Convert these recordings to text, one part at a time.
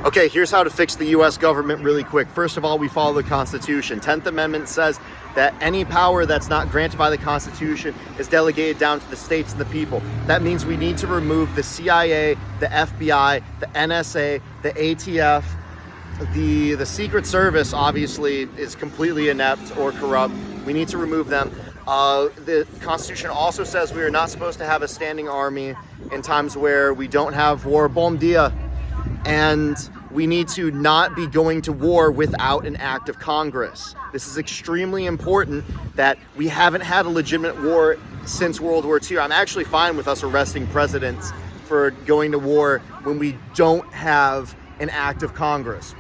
Okay, here's how to fix the U.S. government really quick. First of all, we follow the Constitution. 10th Amendment says that any power that's not granted by the Constitution is delegated down to the states and the people. That means we need to remove the CIA, the FBI, the NSA, the ATF. The Secret Service obviously is completely inept or corrupt. We need to remove them. The Constitution also says we are not supposed to have a standing army in times where we don't have war. Bom dia. And we need to not be going to war without an act of Congress. This is extremely important that we haven't had a legitimate war since World War II. I'm actually fine with us arresting presidents for going to war when we don't have an act of Congress.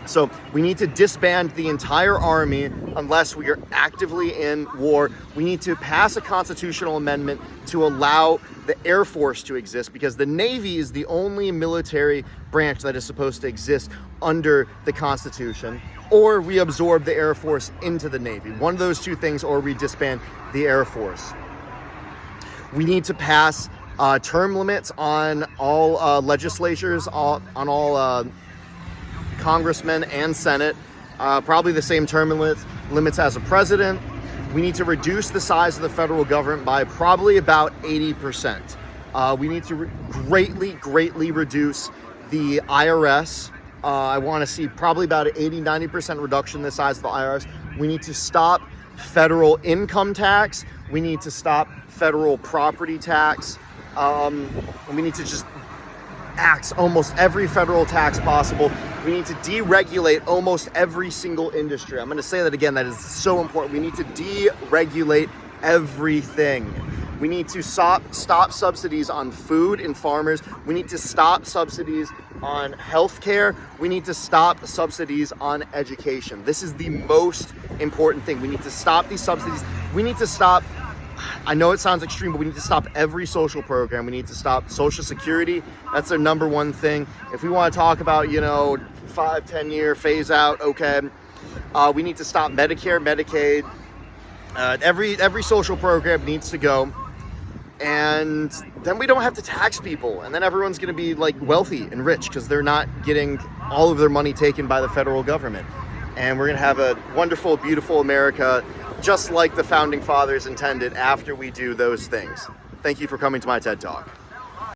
So we need to disband the entire army unless we are actively in war. We need to pass a constitutional amendment to allow the Air Force to exist, because the Navy is the only military branch that is supposed to exist under the Constitution, or we absorb the Air Force into the Navy. One of those two things, or we disband the Air Force. We need to pass term limits on all legislatures, on all congressmen and Senate, probably the same term limits as a president. We need to reduce the size of the federal government by probably about 80%. We need to greatly reduce the IRS. I want to see probably about an 80-90% reduction in the size of the IRS. We need to stop federal income tax. We need to stop federal property tax. We need to just axe almost every federal tax possible. We need to deregulate almost every single industry. I'm going to say that again. That is so important. We need to deregulate everything. We need to stop subsidies on food and farmers. We need to stop subsidies on healthcare. We need to stop subsidies on education. This is the most important thing. We need to stop these subsidies. We need to stop, I know it sounds extreme, but we need to stop every social program. We need to stop Social Security. That's their number one thing. If we want to talk about, 5-10 year phase out, okay. We need to stop Medicare, Medicaid. Every social program needs to go. And then we don't have to tax people. And then everyone's going to be wealthy and rich because they're not getting all of their money taken by the federal government. And we're going to have a wonderful, beautiful America, just like the founding fathers intended, after we do those things. Thank you for coming to my TED Talk.